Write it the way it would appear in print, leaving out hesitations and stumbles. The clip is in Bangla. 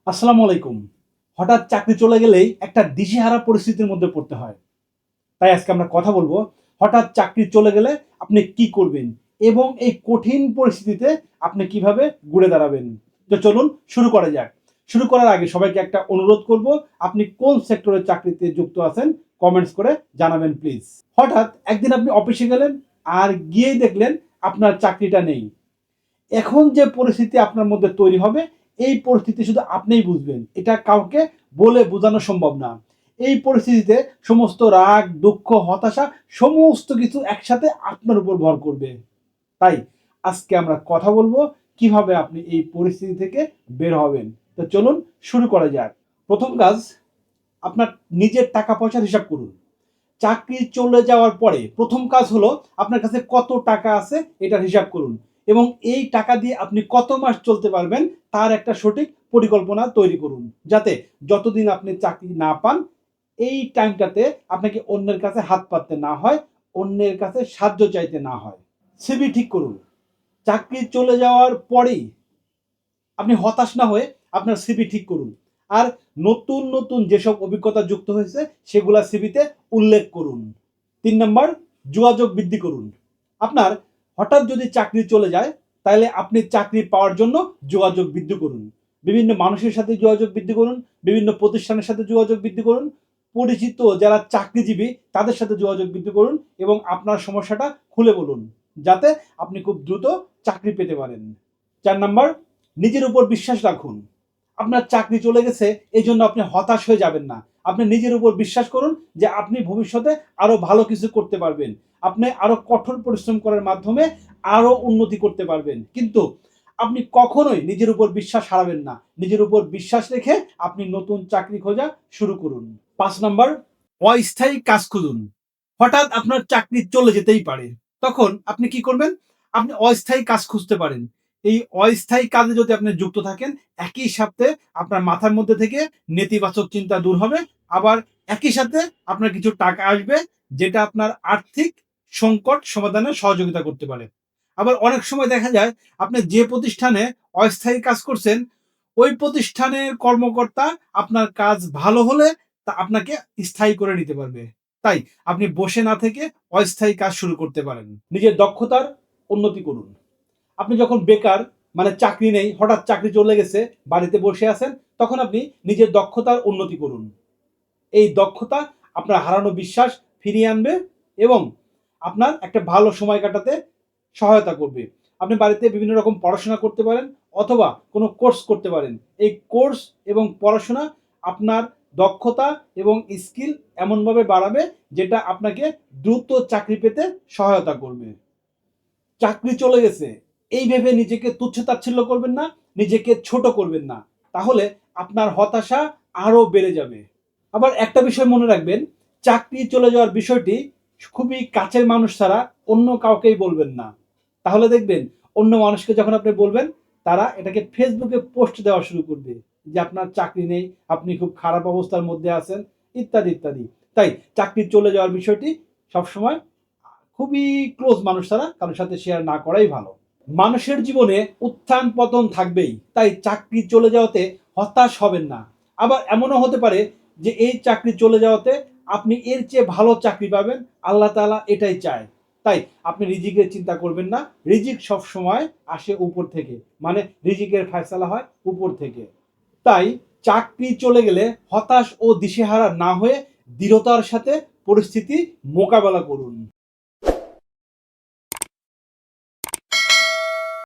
আসসালামু আলাইকুম। হঠাৎ চাকরি চলে গেলেই একটা দিশেহারা পরিস্থিতির মধ্যে পড়তে হয়। তাই আজকে আমরা কথা বলবো, হঠাৎ চাকরি চলে গেলে আপনি কি করবেন? এবং এই কঠিন পরিস্থিতিতে আপনি কিভাবে ঘুরে দাঁড়াবেন? তো চলুন শুরু করা যাক। শুরু করার আগে সবাইকে একটা অনুরোধ করব, আপনি কোন সেক্টরের চাকরিতে যুক্ত আছেন কমেন্টস করে জানাবেন প্লিজ। হঠাৎ একদিন আপনি অফিসে গেলেন আর গিয়েই দেখলেন আপনার চাকরিটা নেই। এখন যে পরিস্থিতি আপনার মধ্যে তৈরি হবে, এই পরিস্থিতি শুধু আপনিই বুঝবেন। এটা কাউকে বলে বোঝানো সম্ভব না। এই পরিস্থিতিতে সমস্ত রাগ, দুঃখ, হতাশা সমস্ত কিছু একসাথে আপনার উপর ভর করবে। তাই আজকে আমরা কথা বলবো কিভাবে আপনি এই পরিস্থিতি থেকে বের হবেন। তো চলুন শুরু করা যাক। প্রথম কাজ, আপনার নিজের টাকা পয়সার হিসাব করুন। চাকরি চলে যাওয়ার পরে প্রথম কাজ হলো আপনার কাছে কত টাকা আছে এটার হিসাব করুন এবং এই টাকা দিয়ে আপনি কত মাস চলতে পারবেন তার একটা সঠিক পরিকল্পনা তৈরি করুন, যাতে যতদিন আপনি চাকরি না পান এই টাইমটাতে আপনাকে অন্যের কাছে হাত পাততে না হয়, অন্যের কাছে সাহায্য চাইতে না হয়। সিভি ঠিক করুন। চাকরি চলে যাওয়ার পরেই আপনি হতাশ না হয়ে আপনার সিভি ঠিক করুন। আর নতুন নতুন যেসব অভিজ্ঞতা যুক্ত হয়েছে সেগুলা সিভিতে উল্লেখ করুন। ৩ নাম্বার, যোগাযোগ বৃদ্ধি করুন। আপনার হঠাৎ যদি চাকরি চলে যায় তাহলে আপনি চাকরি পাওয়ার জন্য যোগাযোগ বৃদ্ধি করুন। বিভিন্ন মানুষের সাথে যোগাযোগ বৃদ্ধি করুন, বিভিন্ন প্রতিষ্ঠানের সাথে যোগাযোগ বৃদ্ধি করুন, পরিচিত যারা চাকরিজীবী তাদের সাথে যোগাযোগ বৃদ্ধি করুন এবং আপনার সমস্যাটা খুলে বলুন, যাতে আপনি খুব দ্রুত চাকরি পেতে পারেন। ৪ নাম্বার, নিজের উপর বিশ্বাস রাখুন। আপনার চাকরি চলে গেছে এই জন্য আপনি হতাশ হয়ে যাবেন না। আপনি নিজের উপর বিশ্বাস করুন যে আপনি ভবিষ্যতে আরো ভালো কিছু করতে পারবেন। আপনি আরো কঠোর পরিশ্রম করার মাধ্যমে আরো উন্নতি করতে পারবেন। কিন্তু আপনি কখনোই নিজের উপর বিশ্বাস হারাবেন না। নিজের উপর বিশ্বাস রেখে আপনি নতুন চাকরি খোঁজা শুরু করুন। ৫ নাম্বার, অস্থায়ী কাজ খুঁজুন। হঠাৎ আপনার চাকরি চলে যেতেই পারে। তখন আপনি কি করবেন? আপনি অস্থায়ী কাজ খুঁজতে পারেন। এই অস্থায়ী কাজে যদি আপনি যুক্ত থাকেন, একই সাথে আপনার মাথার মধ্যে থেকে নেতিবাচক চিন্তা দূর হবে। আবার একই সাথে আপনার কিছু টাকা আসবে, যেটা আপনার আর্থিক সংকট সমাধানে সহযোগিতা করতে পারে। আবার অনেক সময় দেখা যায় আপনি যে প্রতিষ্ঠানে অস্থায়ী কাজ করছেন, ওই প্রতিষ্ঠানের কর্মকর্তা আপনার কাজ ভালো হলে তা আপনাকে স্থায়ী করে নিতে পারবে। তাই আপনি বসে না থেকে অস্থায়ী কাজ শুরু করতে পারেন। নিজের দক্ষতার উন্নতি করুন। আপনি যখন বেকার, মানে চাকরি নেই, হঠাৎ চাকরি চলে গেছে, বাড়িতে বসে আছেন, তখন আপনি নিজের দক্ষতার উন্নতি করুন। এই দক্ষতা আপনার হারানো বিশ্বাস ফিরিয়ে আনবে এবং আপনার একটা ভালো সময় কাটাতে সহায়তা করবে। আপনি বাড়িতে বিভিন্ন রকম পড়াশোনা করতে পারেন অথবা কোনো কোর্স করতে পারেন। এই কোর্স এবং পড়াশোনা আপনার দক্ষতা এবং স্কিল এমনভাবে বাড়াবে যেটা আপনাকে দ্রুত চাকরি পেতে সহায়তা করবে। চাকরি চলে গেছে এই ভেবে নিজেকে তুচ্ছ-তাচ্ছিল্য করবেন না, নিজেকে ছোট করবেন না। তাহলে আপনার হতাশা আরো বেড়ে যাবে। আবার একটা বিষয় মনে রাখবেন, চাকরি চলে যাওয়ার বিষয়টি খুবই কাছের মানুষ ছাড়া অন্য কাউকেই বলবেন না। তাহলে দেখবেন অন্য মানুষকে যখন আপনি বলবেন, তারা এটাকে ফেসবুকে পোস্ট দেওয়া শুরু করবে যে আপনার চাকরি নেই, আপনি খুব খারাপ অবস্থার মধ্যে আছেন, ইত্যাদি ইত্যাদি। তাই চাকরি চলে যাওয়ার বিষয়টি সবসময় খুবই ক্লোজ মানুষ ছাড়া কারোর সাথে শেয়ার না করাই ভালো। মানুষের জীবনে উত্থান পতন থাকবেই, তাই চাকরি চলে যাওয়াতে হতাশ হবেন না। আবার এমনও হতে পারে যে এই চাকরি চলে যাওয়াতে আপনি এর চেয়ে ভালো চাকরি পাবেন, আল্লাহ তাআলা এটাই চায়। তাই আপনি রিজিকের চিন্তা করবেন না। রিজিক সব সময় আসে উপর থেকে, মানে রিজিকের ফয়সালা হয় উপর থেকে। তাই চাকরি চলে গেলে হতাশ ও দিশেহারা না হয়ে দৃঢ়তার সাথে পরিস্থিতি মোকাবেলা করুন।